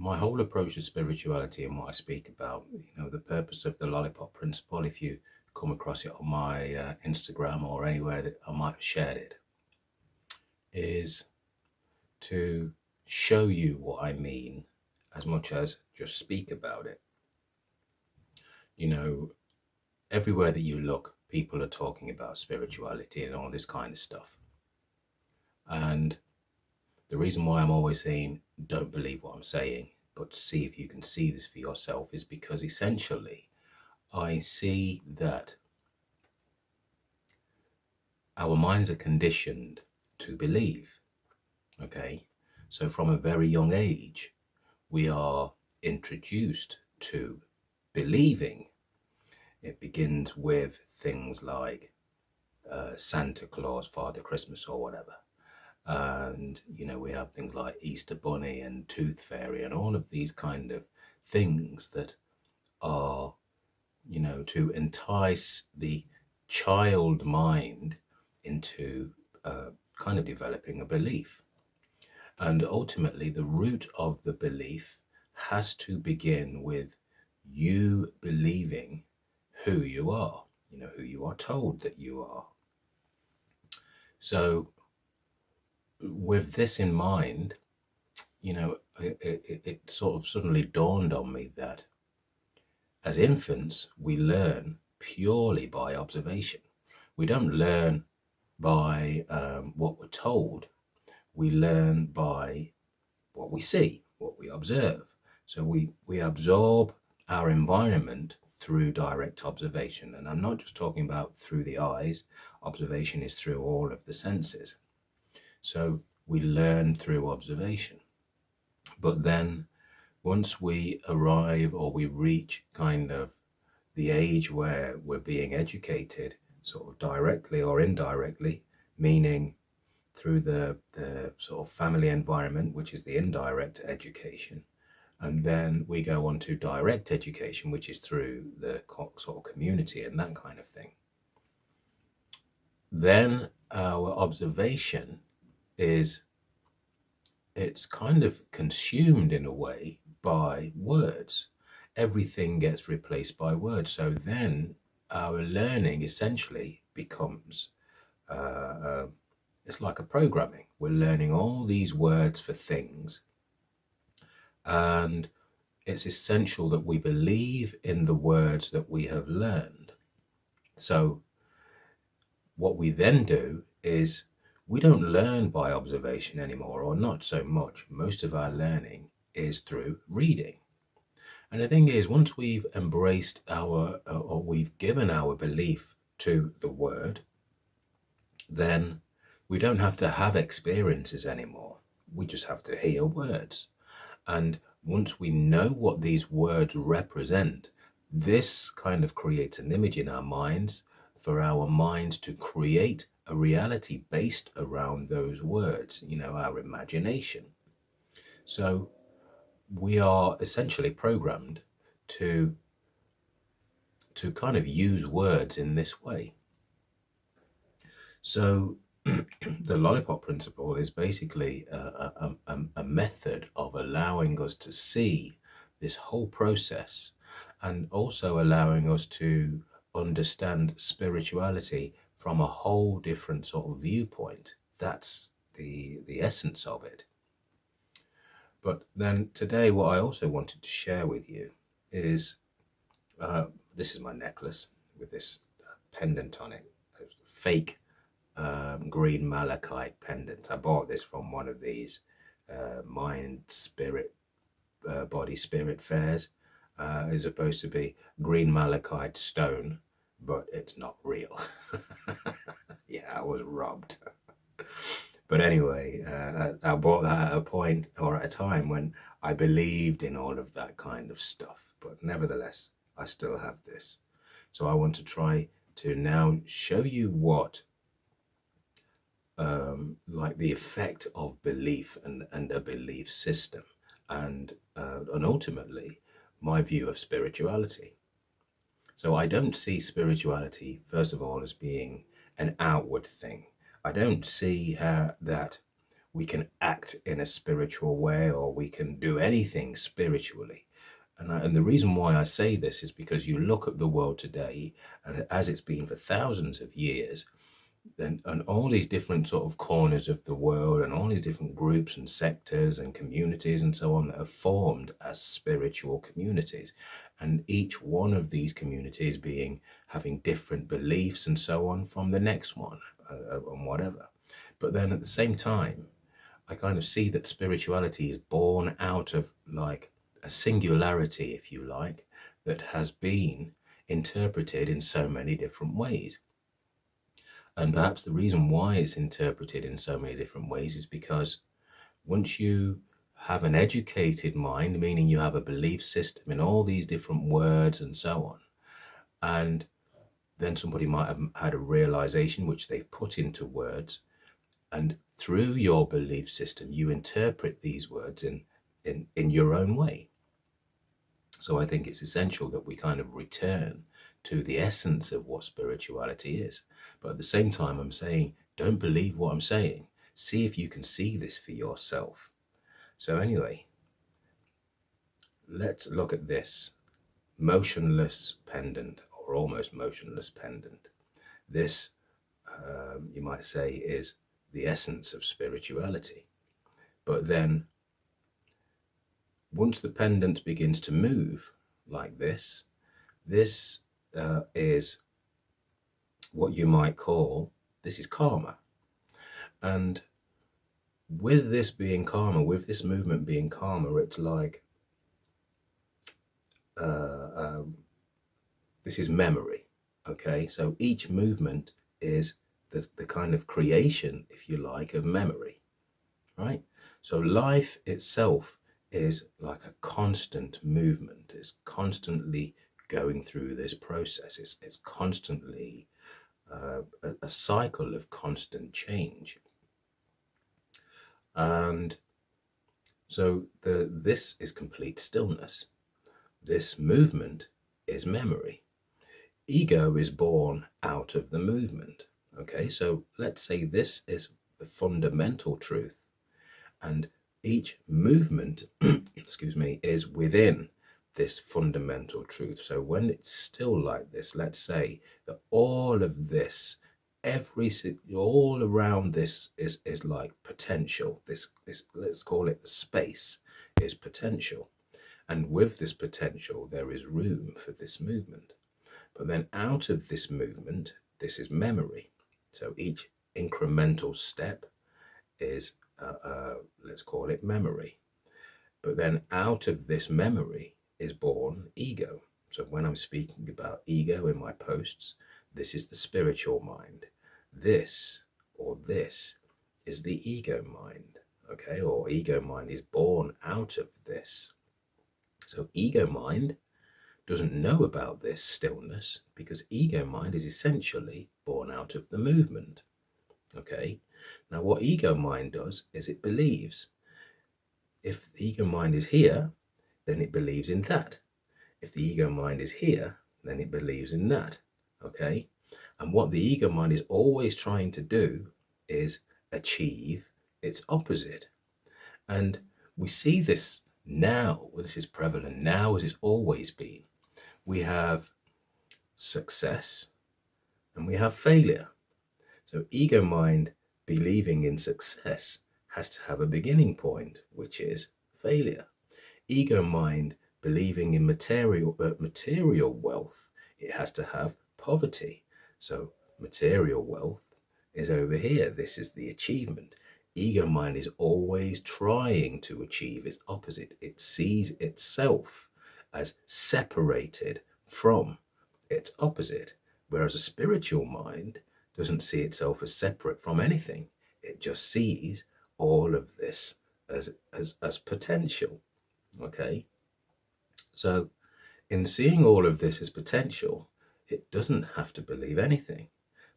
my whole approach to spirituality and what I speak about, the purpose of the lollipop principle, if you come across it on my Instagram or anywhere that I might have shared it, is to show you what I mean as much as just speak about it. Everywhere that you look, people are talking about spirituality and all this kind of stuff. And the reason why I'm always saying, don't believe what I'm saying, but see if you can see this for yourself, is because essentially I see that our minds are conditioned to believe. Okay, so from a very young age, we are introduced to believing. It begins with things like Santa Claus, Father Christmas, or whatever. And, we have things like Easter Bunny and Tooth Fairy and all of these kind of things that are, to entice the child mind into kind of developing a belief. And ultimately, the root of the belief has to begin with you believing who you are, who you are told that you are. So with this in mind, it sort of suddenly dawned on me that as infants, we learn purely by observation. We don't learn by what we're told. We learn by what we see, what we observe. So we absorb our environment through direct observation. And I'm not just talking about through the eyes. Observation is through all of the senses. So we learn through observation. But then once we arrive or we reach kind of the age where we're being educated sort of directly or indirectly, meaning through the sort of family environment, which is the indirect education. And then we go on to direct education, which is through the sort of community and that kind of thing. Then our observation it's kind of consumed in a way by words. Everything gets replaced by words. So then our learning essentially becomes it's like a programming. We're learning all these words for things, and it's essential that we believe in the words that we have learned. So what we then do is we don't learn by observation anymore, or not so much. Most of our learning is through reading. And the thing is, once we've embraced or we've given our belief to the word, then we don't have to have experiences anymore. We just have to hear words. And once we know what these words represent, this kind of creates an image in our minds for our minds to create a reality based around those words, our imagination. So we are essentially programmed to kind of use words in this way. So the lollipop principle is basically a method of allowing us to see this whole process, and also allowing us to understand spirituality from a whole different sort of viewpoint. That's the essence of it. But then today, what I also wanted to share with you is this is my necklace with this pendant on it, fake green malachite pendant. I bought this from one of these mind, spirit, body, spirit fairs. It's supposed to be green malachite stone, but it's not real. Yeah, I was robbed. But anyway, I bought that at a point or at a time when I believed in all of that kind of stuff. But nevertheless, I still have this. So I want to try to now show you what like the effect of belief and a belief system, and ultimately my view of spirituality. So I don't see spirituality, first of all, as being an outward thing. I don't see that we can act in a spiritual way, or we can do anything spiritually. And the reason why I say this is because you look at the world today, and as it's been for thousands of years, and all these different sort of corners of the world, and all these different groups and sectors and communities and so on that have formed as spiritual communities, and each one of these communities having different beliefs and so on from the next one, and whatever. But then at the same time, I kind of see that spirituality is born out of like a singularity, if you like, that has been interpreted in so many different ways. And perhaps the reason why it's interpreted in so many different ways is because once you have an educated mind, meaning you have a belief system in all these different words and so on, and then somebody might have had a realization which they've put into words, and through your belief system, you interpret these words in your own way. So I think it's essential that we kind of return to the essence of what spirituality is. But at the same time, I'm saying, don't believe what I'm saying. See if you can see this for yourself. So anyway, let's look at this motionless pendant, or almost motionless pendant. This, you might say, is the essence of spirituality. But then once the pendant begins to move like this is what you might call, this is karma. And with this being karma, with this movement being karma, it's like, this is memory, okay? So each movement is the kind of creation, if you like, of memory, right? So life itself is like a constant movement. It's constantly going through this process. It's constantly a cycle of constant change. And so this is complete stillness. This movement is memory. Ego is born out of the movement. Okay, so let's say this is the fundamental truth, and each movement, excuse me, is within this fundamental truth. So when it's still like this, let's say that all of this, all around this is like potential. This let's call it the space, is potential. And with this potential, there is room for this movement. But then out of this movement, this is memory. So each incremental step is, let's call it memory. But then out of this memory is born ego. So when I'm speaking about ego in my posts, this is the spiritual mind. This is the ego mind, okay? Or ego mind is born out of this. So ego mind doesn't know about this stillness because ego mind is essentially born out of the movement, okay? Now what ego mind does is it believes. If the ego mind is here, then it believes in that. If the ego mind is here, then it believes in that, okay? And what the ego mind is always trying to do is achieve its opposite. And we see this now, this is prevalent now as it's always been. We have success and we have failure. So ego mind believing in success has to have a beginning point, which is failure. Ego mind believing in material wealth, it has to have poverty. So material wealth is over here. This is the achievement. Ego mind is always trying to achieve its opposite. It sees itself as separated from its opposite, whereas a spiritual mind doesn't see itself as separate from anything. It just sees all of this as potential, okay? So in seeing all of this as potential, it doesn't have to believe anything,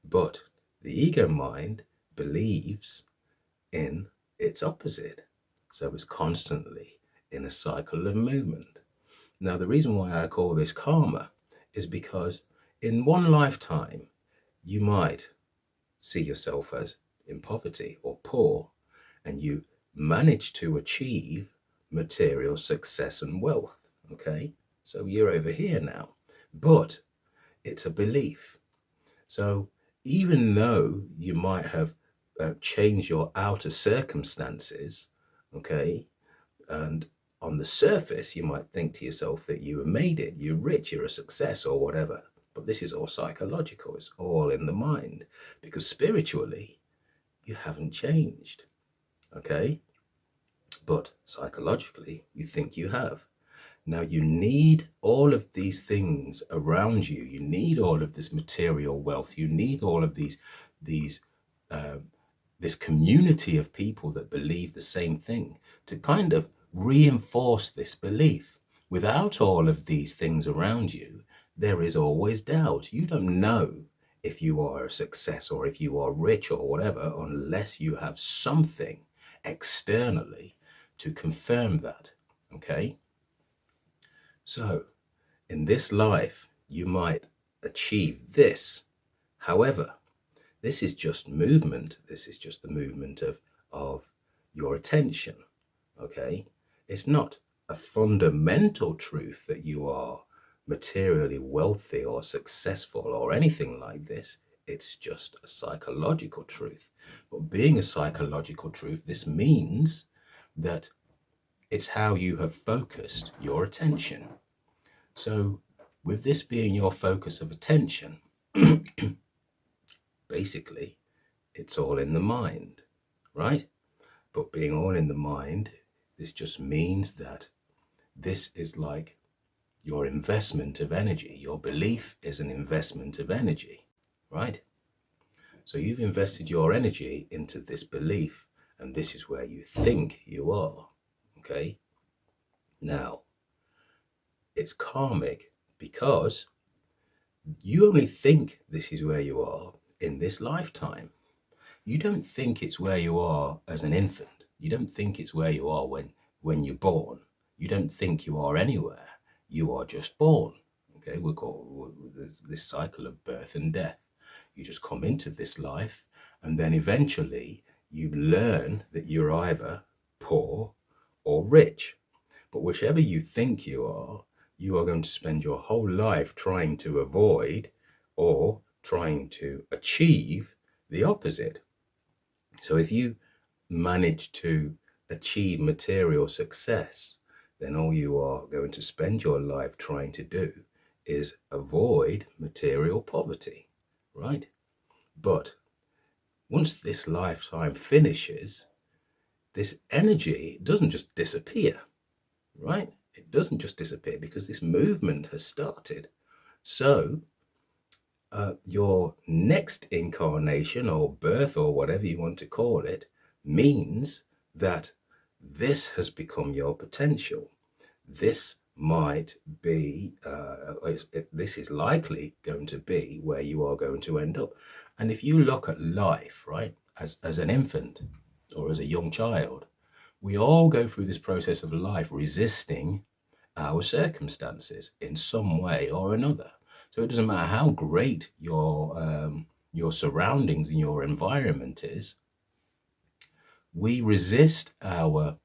but the ego mind believes in its opposite. So it's constantly in a cycle of movement. Now, the reason why I call this karma is because in one lifetime, you might see yourself as in poverty or poor, and you manage to achieve material success and wealth. Okay, so you're over here now, but it's a belief. So even though you might have changed your outer circumstances, okay, and on the surface you might think to yourself that you have made it, you're rich, you're a success or whatever, but this is all psychological. It's all in the mind, because spiritually you haven't changed, okay, but psychologically you think you have. Now you need all of these things around you. You need all of this material wealth. You need all of these this community of people that believe the same thing to kind of reinforce this belief. Without all of these things around you, there is always doubt. You don't know if you are a success or if you are rich or whatever, unless you have something externally to confirm that. Okay? So, in this life, you might achieve this. However, this is just movement. This is just the movement of your attention. Okay? It's not a fundamental truth that you are materially wealthy or successful or anything like this. It's just a psychological truth. But being a psychological truth, this means that it's how you have focused your attention. So with this being your focus of attention, basically, it's all in the mind, right? But being all in the mind, this just means that this is like your investment of energy. Your belief is an investment of energy, right? So you've invested your energy into this belief, and this is where you think you are, okay? Now, it's karmic because you only think this is where you are in this lifetime. You don't think it's where you are as an infant. You don't think it's where you are when you're born. You don't think you are anywhere. You are just born. Okay, we'll call this cycle of birth and death. You just come into this life, and then eventually you learn that you're either poor or rich. But whichever you think you are going to spend your whole life trying to avoid or trying to achieve the opposite. So if you manage to achieve material success, then all you are going to spend your life trying to do is avoid material poverty, right? But once this lifetime finishes, this energy doesn't just disappear, right? It doesn't just disappear because this movement has started. So your next incarnation or birth or whatever you want to call it means that this has become your potential. This might be, this is likely going to be where you are going to end up. And if you look at life, right, as an infant or as a young child, we all go through this process of life resisting our circumstances in some way or another. So it doesn't matter how great your surroundings and your environment is, we resist our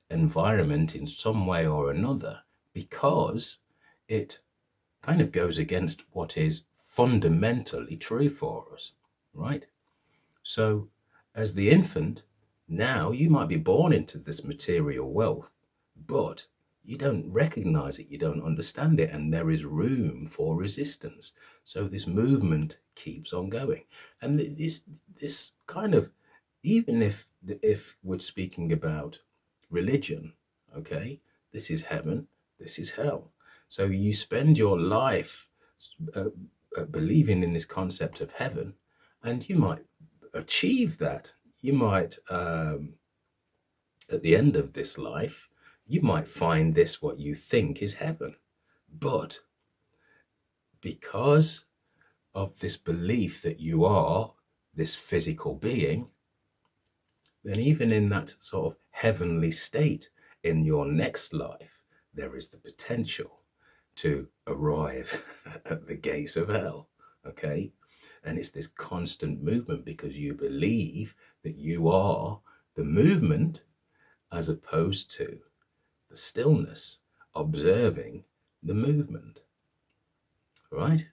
environment in some way or another because it kind of goes against what is fundamentally true for us, right? So as the infant, now you might be born into this material wealth, but you don't recognize it, you don't understand it, and there is room for resistance. So this movement keeps on going. And this kind of, even if we're speaking about religion, okay, this is heaven, this is hell. So you spend your life believing in this concept of heaven, and you might achieve that. You might, at the end of this life, you might find this what you think is heaven. But because of this belief that you are this physical being, then even in that sort of heavenly state in your next life, there is the potential to arrive at the gates of hell, okay? And it's this constant movement because you believe that you are the movement as opposed to the stillness, observing the movement, right?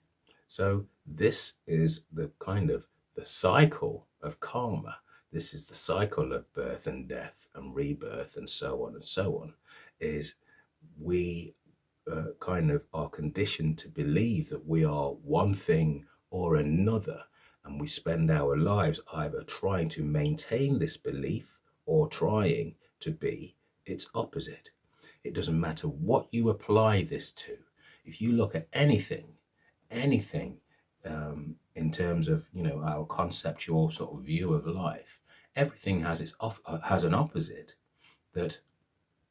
So this is the kind of the cycle of karma. This is the cycle of birth and death and rebirth and so on and so on, is we kind of are conditioned to believe that we are one thing or another, and we spend our lives either trying to maintain this belief or trying to be its opposite. It doesn't matter what you apply this to. If you look at anything in terms of, you know, our conceptual sort of view of life, everything has has an opposite that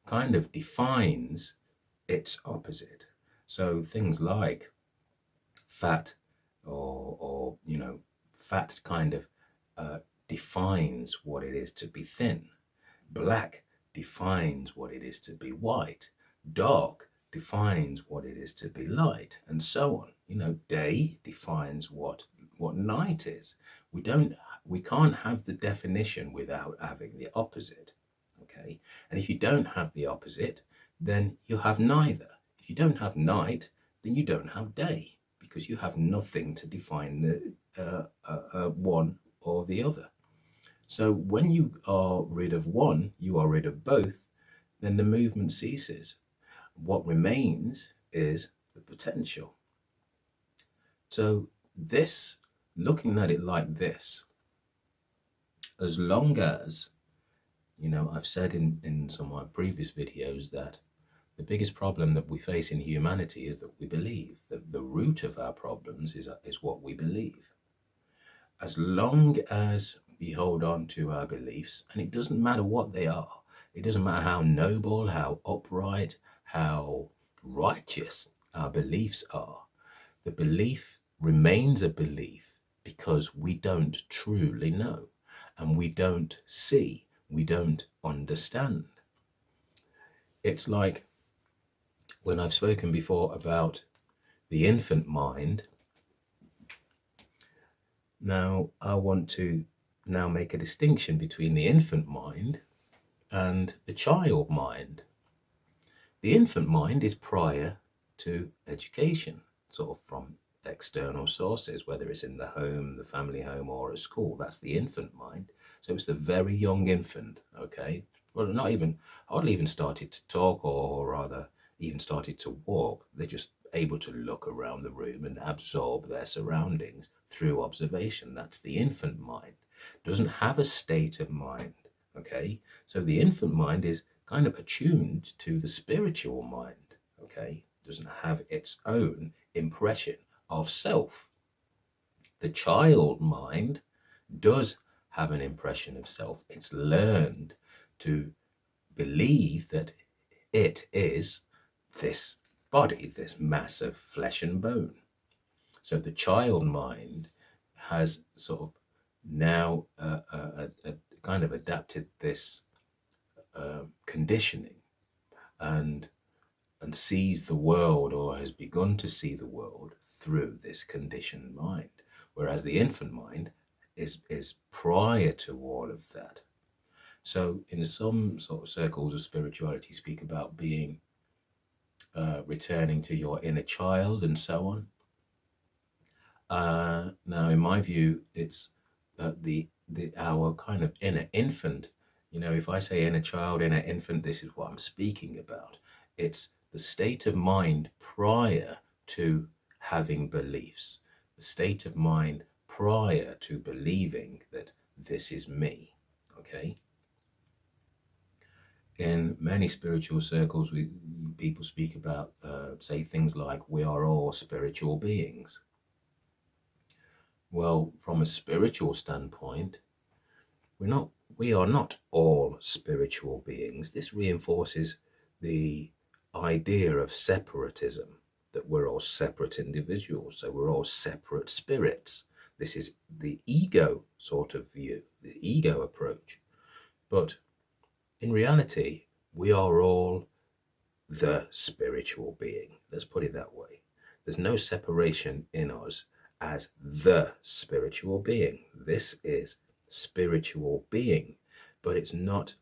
kind of defines its opposite. So things like fat, or you know, fat kind of defines what it is to be thin. Black defines what it is to be white. Dark defines what it is to be light, and so on. You know, day defines what night is. We can't have the definition without having the opposite. Okay, and if you don't have the opposite, then you have neither. If you don't have night, then you don't have day, because you have nothing to define the one or the other. So when you are rid of one, you are rid of both, then the movement ceases. What remains is the potential. So this, looking at it like this, as long as, you know, I've said in some of my previous videos that the biggest problem that we face in humanity is that we believe. That the root of our problems is what we believe. As long as we hold on to our beliefs, and it doesn't matter what they are, it doesn't matter how noble, how upright, how righteous our beliefs are, the belief remains a belief because we don't truly know, and we don't see, we don't understand. It's like when I've spoken before about the infant mind. Now I want to now make a distinction between the infant mind and the child mind. The infant mind is prior to education, sort of from external sources, whether it's in the home, the family home, or at school. That's the infant mind. So it's the very young infant, okay? Well, not even, hardly even started to talk, or rather even started to walk. They're just able to look around the room and absorb their surroundings through observation. That's the infant mind. Doesn't have a state of mind, okay? So the infant mind is kind of attuned to the spiritual mind, okay? Doesn't have its own impression of self. The child mind does have an impression of self. It's learned to believe that it is this body, this mass of flesh and bone. So the child mind has sort of now kind of adapted this conditioning and sees the world, or has begun to see the world through this conditioned mind, whereas the infant mind is prior to all of that. So in some sort of circles of spirituality speak about being returning to your inner child and so on. Now, in my view, it's our kind of inner infant. You know, if I say inner child, inner infant, this is what I'm speaking about. It's the state of mind prior to having beliefs, the state of mind prior to believing that this is me, okay? In many spiritual circles, people speak about, say things like, we are all spiritual beings. Well, from a spiritual standpoint, we are not all spiritual beings. This reinforces the idea of separatism, that we're all separate individuals, so we're all separate spirits. This is the ego sort of view, the ego approach. But in reality, we are all the spiritual being. Let's put it that way. There's no separation in us as the spiritual being. This is spiritual being, but it's not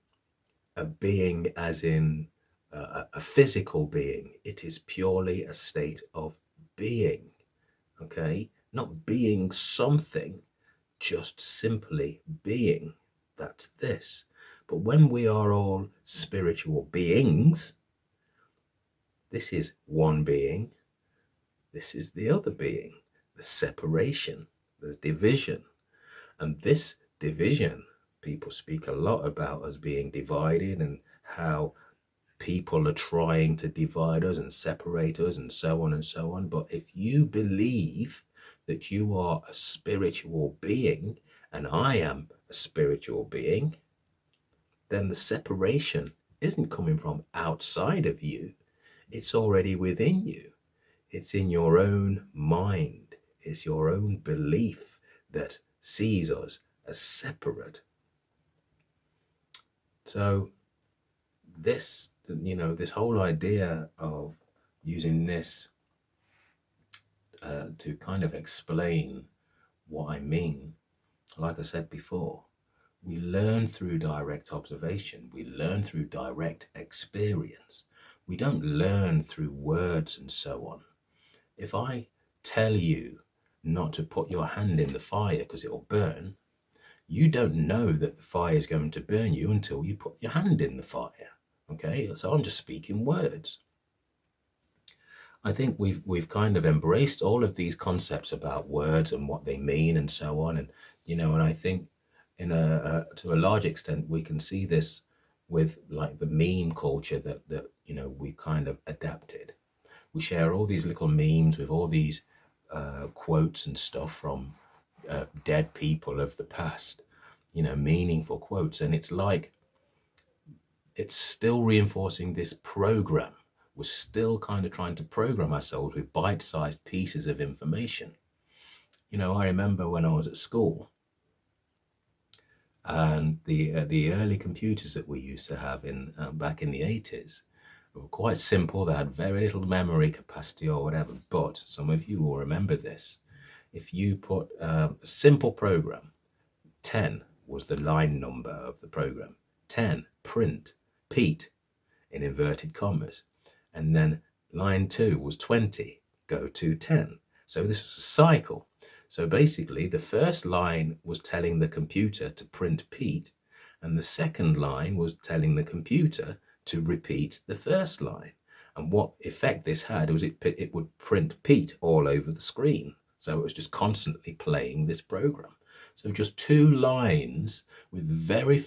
a being as in a physical being. It is purely a state of being, okay? Not being something, just simply being. That's this. But when we are all spiritual beings, this is one being, this is the other being. The separation, the division. And this division, people speak a lot about us being divided and how people are trying to divide us and separate us and so on and so on. But if you believe that you are a spiritual being and I am a spiritual being, then the separation isn't coming from outside of you. It's already within you. It's in your own mind. It's your own belief that sees us as separate. So this, this whole idea of using this to kind of explain what I mean, like I said before, we learn through direct observation. We learn through direct experience. We don't learn through words and so on. If I tell you not to put your hand in the fire because it'll burn, you don't know that the fire is going to burn you until you put your hand in the fire. Okay, so I'm just speaking words. I think we've kind of embraced all of these concepts about words and what they mean and so on, and and I think to a large extent we can see this with like the meme culture that we kind of adapted. We share all these little memes with all these quotes and stuff from dead people of the past, meaningful quotes, and it's like it's still reinforcing this program. We're still kind of trying to program ourselves with bite-sized pieces of information. I remember when I was at school, and the early computers that we used to have in back in the 80s were quite simple. They had very little memory capacity or whatever. But some of you will remember this. If you put a simple program, 10 was the line number of the program. 10, print, Pete, in inverted commas. And then line 2 was 20, go to 10. So this was a cycle. So basically the first line was telling the computer to print Pete, and the second line was telling the computer to repeat the first line. And what effect this had was it would print Pete all over the screen. So it was just constantly playing this program. So just 2 lines with very,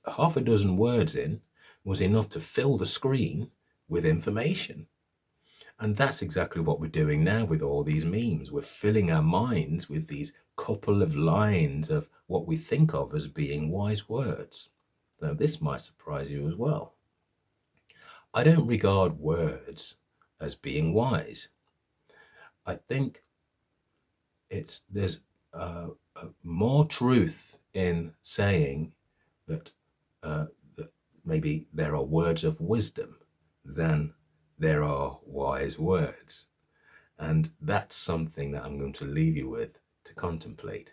half a dozen words in was enough to fill the screen with information. And that's exactly what we're doing now with all these memes. We're filling our minds with these couple of lines of what we think of as being wise words. So this might surprise you as well. I don't regard words as being wise. I think there's more truth in saying that maybe there are words of wisdom than there are wise words. And that's something that I'm going to leave you with to contemplate.